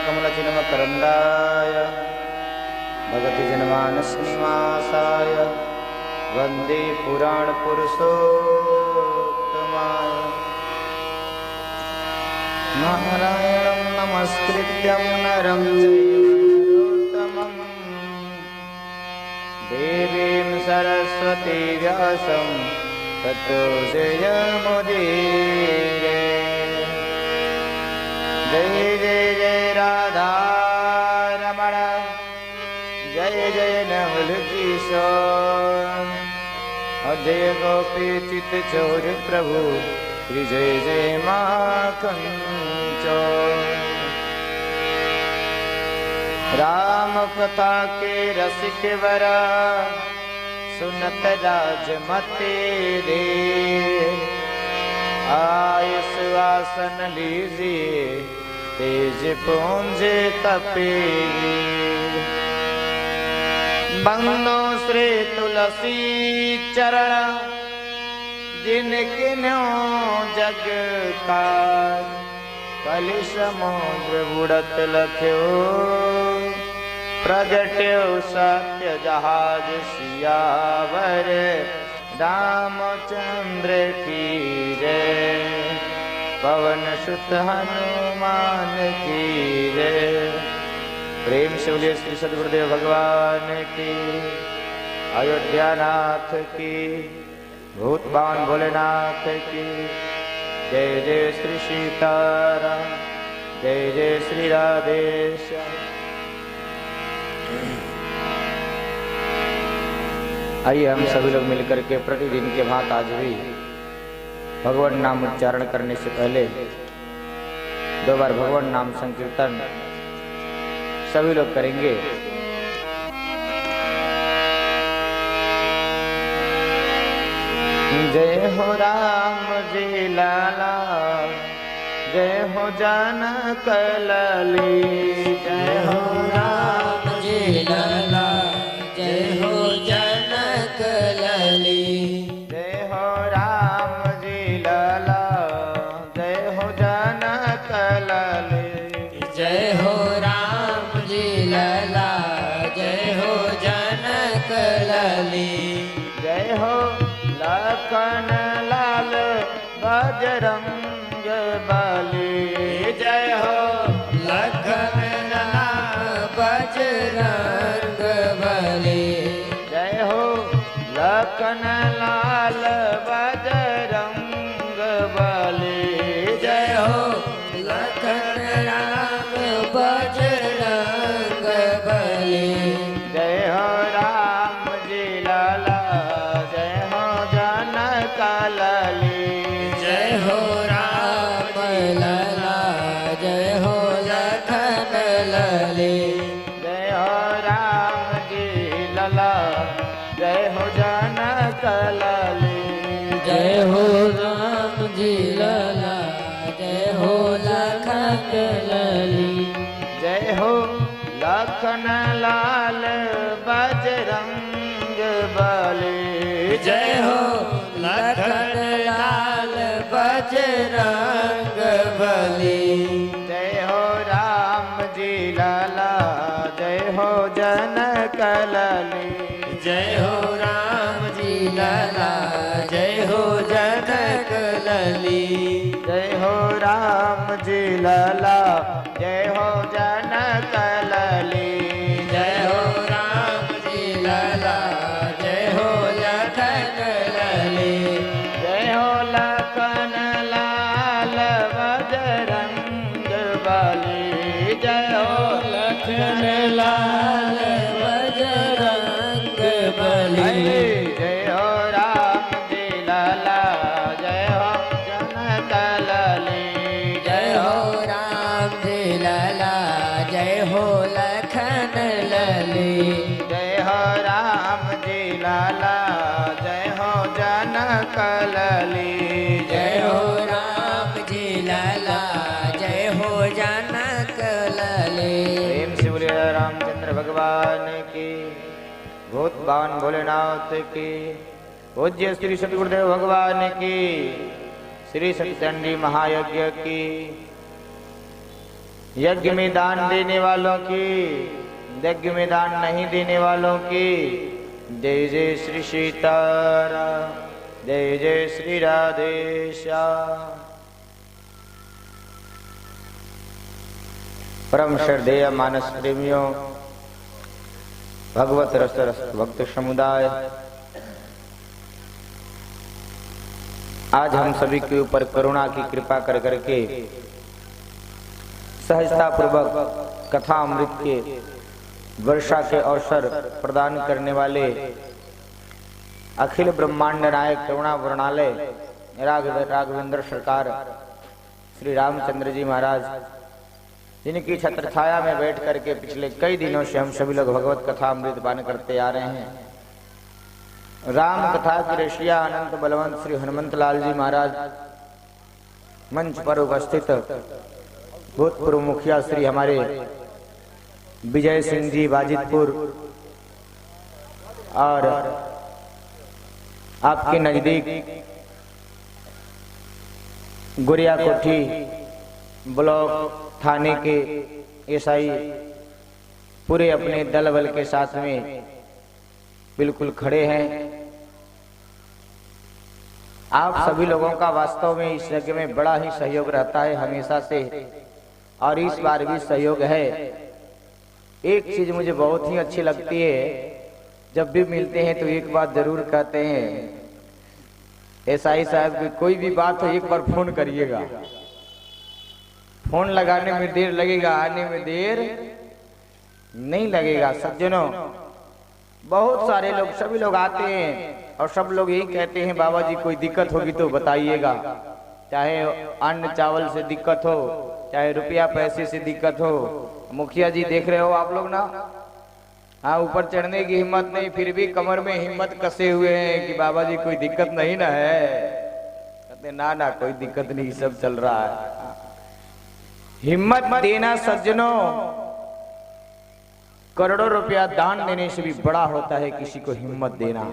कमलचिन्मकरन्दाय भगति जनमानस निवासाय वन्दे पुराणपुरुषोत्तमाय। नारायणं नमस्कृत्यं नरं चैव नरोत्तमं देवीं सरस्वती व्यासं ततो जयमुदीरये। जय जय जय राधा रमण, जय जय नवल किशोर, अजय गोपी चित चोर प्रभु, श्री जय जय माखन चोर। राम कथा के रसिक वरा, सुनत राजमति रे, आयुष आसन लीजिए, तेज पुंज तपेगी। बंदो श्री तुलसी चरण, जिनके न्यों जग का, कलि समुद्र बुड़त लख्यो, प्रगट्यो सत्य जहाज सियावर रामचंद्र की जय। पवन सुत हनुमान की जय। प्रेम से बोलिए श्री सद्गुरुदेव भगवान की, अयोध्या नाथ की, भूत बाण भोलेनाथ की जय। जय श्री सीताराम, जय जय श्री राधेश्याम। आइए हम सभी लोग मिलकर के प्रतिदिन के भांति आज भी भगवान नाम उच्चारण करने से पहले 2 बार भगवान नाम संकीर्तन सभी लोग करेंगे। जय हो राम जी लाला, जय हो जनक लाली, जय हो राम जी लाला, जय हो जनक लाली। जय हो राम जी लाला, जय हो जनक लाली, जय हो राम जी लाला, जय हो जनक लाली। जय हो लखन लाल बजरंग बली, जय हो लखन लाल बजरंग बली। जय हो लखन लाल बजरंग बली, जय हो लखन लाल बजरंग बली। जय हो राम जी लाला, जय हो जनक लाली, जय हो राम लाला, जय हो लखन लाली। जय हो राम जी लाला, जय हो जनक लाली, जय हो राम जी लाला, जय हो लखन लाली। जय हो लखन लाल बजरंग बली, जय हो लखन लाल बजरंग बली। जय हो राम जी लाला, जय हो जनक लाली, जय हो राम जी लाला, जय हो जनक लाली। जय हो राम जी लाला, जय हो जनक लाली, जय हो राम जी लाला, जय हो लखन लाली। जय हो लखन लाल बजरंग बली, जय हो लखन लाल बजरंग बली। जय हो राम जी लाला, जय हो जनक लाली, जय हो राम जी लाला, जय हो लखन लाली। जय हो राम जी लाला, जय हो जनक लाली, जय हो राम जी लाला, जय हो जनक लाली। प्रेम से बोलिए रामचंद्र भगवान की, भूत बावन भोलेनाथ की, पूज्य श्री सद्गुरुदेव भगवान की, श्री सत्यचंडी महायज्ञ की। यज्ञ में दान देने वालों की, यज्ञ में दान नहीं देने वालों की। जय जय श्री सीताराम, जय जय श्री राधेश्याम। परम श्रद्धेय मानस प्रेमियों, भगवत रस भक्त समुदाय, आज हम सभी के ऊपर करुणा की कृपा कर करके सहजता पूर्वक कथा अमृत के वर्षा के अवसर प्रदान करने वाले अखिल ब्रह्मांड नायक करुणा वर्णालय राघवेंद्र सरकार श्री रामचंद्र जी महाराज, जिनकी छत्र छाया में बैठ करके पिछले कई दिनों से हम सभी लोग भगवत कथा अमृत पान करते आ रहे हैं। राम कथा की रशिया अनंत बलवंत श्री हनुमंत लाल जी महाराज मंच पर उपस्थित भूतपूर्व मुखिया श्री हमारे विजय सिंह जी बाजितपुर और आपके नजदीक गुरिया कोठी ब्लॉक थाने के एसआई पूरे अपने दल बल के साथ में बिल्कुल खड़े हैं। आप सभी लोगों का वास्तव में इस यज्ञ में बड़ा ही सहयोग रहता है हमेशा से, और इस बार भी सहयोग है। एक चीज मुझे बहुत ही अच्छी लगती है, जब भी मिलते हैं तो एक बात जरूर कहते हैं, एसआई साहब की कोई भी बात हो एक बार फोन करिएगा। फोन लगाने में देर लगेगा, आने में देर नहीं लगेगा। सज्जनों, बहुत सारे लोग, सभी लोग आते हैं और सब लोग यही कहते हैं, बाबा जी कोई दिक्कत होगी तो बताइएगा, चाहे अन्न चावल से दिक्कत हो, चाहे रुपया पैसे से दिक्कत हो। मुखिया जी देख रहे हो आप लोग ना, हाँ, ऊपर चढ़ने की हिम्मत नहीं, फिर भी कमर में हिम्मत कसे हुए हैं कि बाबा जी कोई दिक्कत नहीं ना है। कहते ना ना कोई दिक्कत नहीं, सब चल रहा है। हिम्मत देना सज्जनों, करोड़ों रुपया दान देने से भी बड़ा होता है किसी को हिम्मत देना।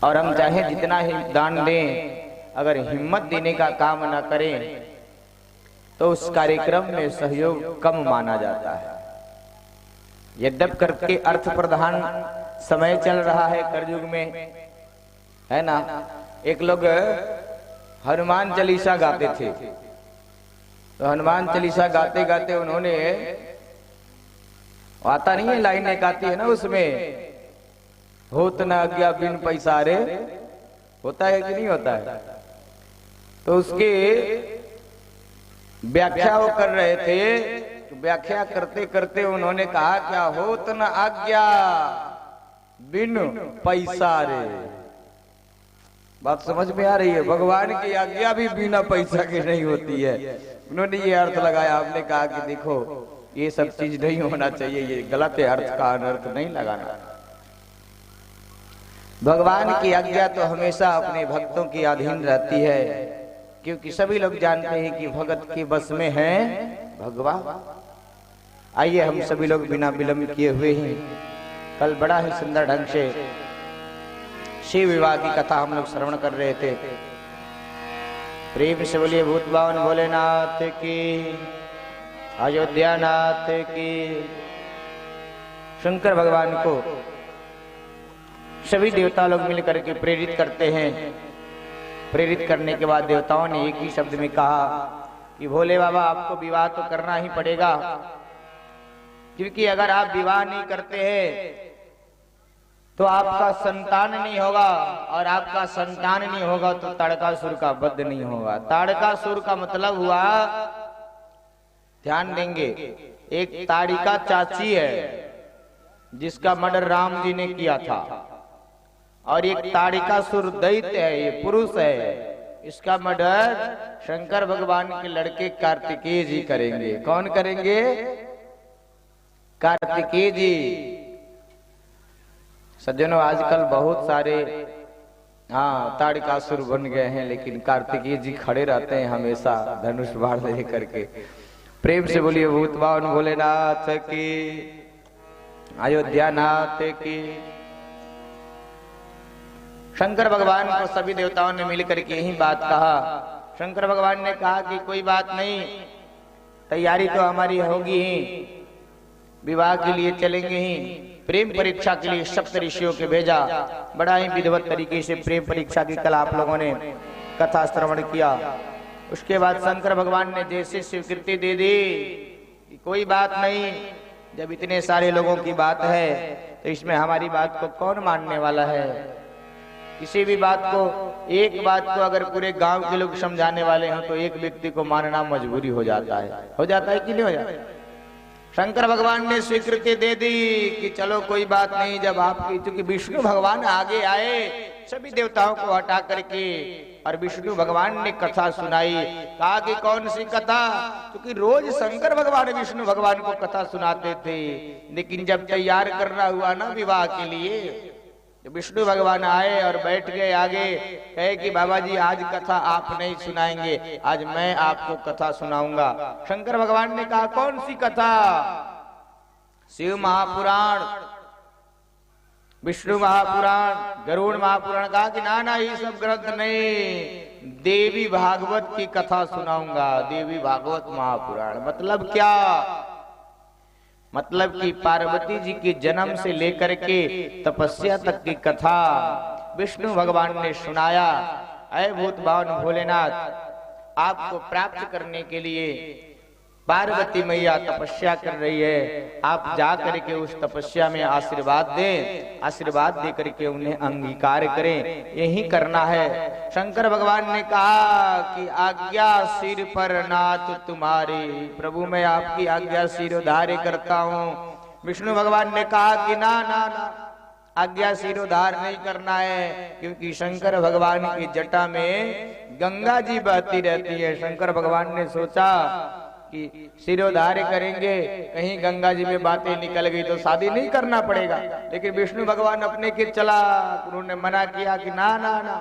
और हम चाहे जितना ही दान दें, अगर हिम्मत देने का काम ना करें तो उस कार्यक्रम में सहयोग कम माना जाता है। यद्यप करके अर्थ प्रधान समय चल रहा है कलयुग में, है ना। एक लोग हनुमान चालीसा गाते थे, तो हनुमान चालीसा गाते गाते उन्होंने, आता नहीं है लाइन एक आती है ना उसमें, होत न आज्ञा बिन पैसा रे, होता है कि नहीं होता है। तो उसके व्याख्या वो कर रहे थे, तो व्याख्या करते करते उन्होंने कहा क्या, होत न आज्ञा बिन पैसा रे। बात समझ में आ रही है? भगवान की आज्ञा भी बिना पैसा के नहीं होती है। उन्होंने ये अर्थ लगाया, आपने कहा कि देखो ये सब चीज नहीं होना चाहिए, ये गलत है, अर्थ का अनर्थ नहीं लगाना। भगवान की आज्ञा तो हमेशा अपने भक्तों की अधीन रहती है, क्योंकि सभी लोग जानते हैं कि भगत के बस में है भगवान। आइए हम सभी लोग बिना विलंब किए हुए ही, कल बड़ा ही सुंदर ढंग से शिव विवाह की कथा हम लोग श्रवण कर रहे थे। प्रेम से बोलिए भूत बावन भोलेनाथ की, अयोध्या नाथ की। शंकर भगवान को सभी देवता लोग मिलकर के प्रेरित करते हैं। प्रेरित करने के बाद देवताओं ने एक ही शब्द में कहा कि भोले बाबा आपको विवाह तो करना ही पड़ेगा, क्योंकि अगर आप विवाह नहीं करते हैं तो आपका संतान नहीं होगा, और आपका संतान नहीं होगा तो ताड़कासुर का वध नहीं होगा। ताड़कासुर का मतलब हुआ, ध्यान देंगे, एक ताड़िका चाची है जिसका मर्डर राम जी ने किया था, और एक ताड़िकासुर दैत्य है, ये पुरुष है, इसका मर्डर शंकर भगवान के लड़के कार्तिकेय जी करेंगे। कौन करेंगे? कार्तिकेय जी। सज्जनों, आजकल बहुत सारे ताड़िकासुर बन गए हैं, लेकिन कार्तिकेय जी खड़े रहते हैं हमेशा धनुष बाण लेकर के। प्रेम से बोलिए भूत बावन भोलेनाथ की, अयोध्या नाथ की। शंकर भगवान को सभी देवताओं ने मिलकर के यही बात कहा शंकर भगवान ने कहा कि कोई बात नहीं, तैयारी तो हमारी होगी ही, विवाह के लिए चलेंगे ही। प्रेम परीक्षा के लिए सप्त ऋषियों के भेजा। बड़ा ही विधिवत तरीके से प्रेम परीक्षा की कल आप लोगों ने कथा श्रवण किया। उसके बाद शंकर भगवान ने जैसे स्वीकृति दे दी कि कोई बात नहीं, जब इतने सारे लोगों की बात है तो इसमें हमारी बात को कौन मानने वाला है। किसी भी बात को, एक बात को अगर पूरे गांव के लोग समझाने वाले हो तो एक व्यक्ति को मानना मजबूरी हो जाता है कि नहीं हो जाता। शंकर भगवान ने स्वीकृति दे दी कि चलो कोई बात नहीं। जब आपकी, क्योंकि विष्णु भगवान आगे आए सभी देवताओं को हटा करके, और विष्णु भगवान ने कथा सुनाई। कहा कि कौन सी कथा, क्योंकि रोज शंकर भगवान विष्णु भगवान को कथा सुनाते थे, लेकिन जब तैयार करना हुआ ना विवाह के लिए, विष्णु भगवान आए और बैठ गए आगे, कहे कि बाबा जी आज कथा आप नहीं सुनाएंगे, आज मैं आपको कथा सुनाऊंगा। शंकर भगवान ने कहा कौन सी कथा? शिव महापुराण, विष्णु महापुराण, गरुड़ महापुराण। कहा कि ना ये सब ग्रंथ नहीं, देवी भागवत की कथा सुनाऊंगा। देवी भागवत महापुराण मतलब क्या? मतलब कि पार्वती जी के जन्म से लेकर के तपस्या तक की कथा विष्णु भगवान ने सुनाया। ऐ भूत भावन भोलेनाथ, आपको प्राप्त करने के लिए पार्वती मैया तपस्या कर रही है, आप जा करके उस तपस्या में आशीर्वाद दें, आशीर्वाद दे करके उन्हें अंगीकार करें, यही करना है। शंकर भगवान ने कहा कि आज्ञा सिर पर नाथ तुम्हारी, प्रभु मैं आपकी आज्ञा सिरोधार्य करता हूँ। विष्णु भगवान ने कहा कि ना ना ना, आज्ञा सिरोधार नहीं करना है, क्योंकि शंकर भगवान की जटा में गंगा जी बहती रहती है। शंकर भगवान ने सोचा कि सिरोधार्य करेंगे, कहीं गंगा जी में बातें निकल गई तो शादी नहीं करना पड़ेगा। लेकिन विष्णु भगवान अपने के चला, उन्होंने मना किया कि ना ना ना,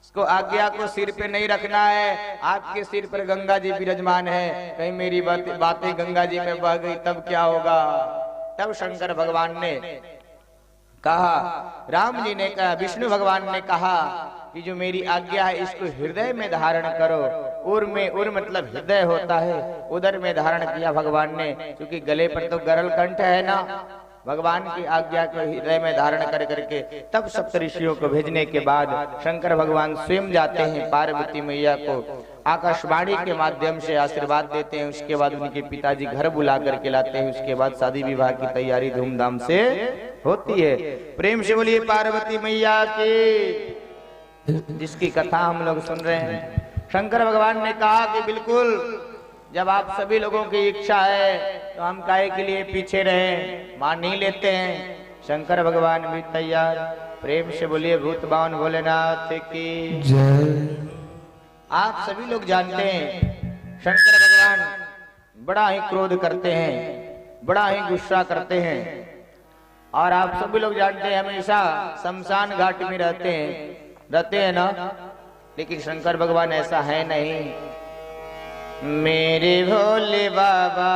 इसको आज्ञा को सिर पे नहीं रखना है, आपके सिर पर गंगा जी विराजमान है, कहीं मेरी बातें गंगा जी में बह गई तब क्या होगा। तब शंकर भगवान ने कहा, राम जी ने कहा, विष्णु भगवान ने कहा कि जो मेरी आज्ञा है इसको हृदय में धारण करो। उर में, उर मतलब हृदय होता है, उदर में धारण किया भगवान ने, क्योंकि गले पर तो गरल कंठ है ना। भगवान की आज्ञा को हृदय में धारण कर करके तब सप्तऋषियों को भेजने के बाद शंकर भगवान स्वयं जाते हैं, पार्वती मैया को आकाशवाणी के माध्यम से आशीर्वाद देते हैं। उसके बाद उनके पिताजी घर बुला करके लाते हैं। उसके बाद शादी विवाह की तैयारी धूमधाम से होती है। प्रेम से बोलिए पार्वती मैया की, जिसकी कथा हम लोग सुन रहे हैं। शंकर भगवान ने कहा कि बिल्कुल, जब आप सभी लोगों की इच्छा है तो हम काहे के लिए पीछे रहें, मान ही लेते हैं। शंकर भगवान भी तैयार। प्रेम से बोलिए भूत भावन भोलेनाथ की जय। आप सभी लोग जानते हैं शंकर भगवान बड़ा ही क्रोध करते हैं, बड़ा ही गुस्सा करते हैं, और आप सभी लोग जानते हैं हमेशा शमशान घाट में रहते हैं ना। लेकिन शंकर भगवान ऐसा है नहीं। मेरे भोले बाबा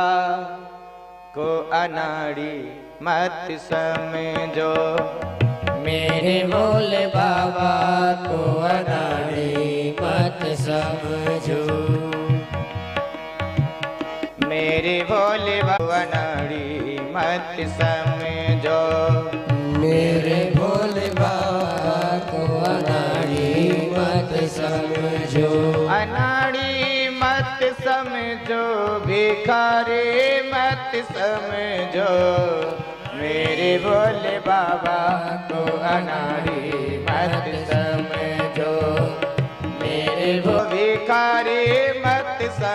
को अनाड़ी मत समझो, मेरे भोले बाबा को अनाड़ी मत समझो, मेरे भोले बाबा अनाड़ी मत समझो, मेरे भोले बाबा को अनाड़ी मत समझो, अनाड़ी मत समझो, भिखारी मत समझो, मेरे भोले बाबा को अनाड़ी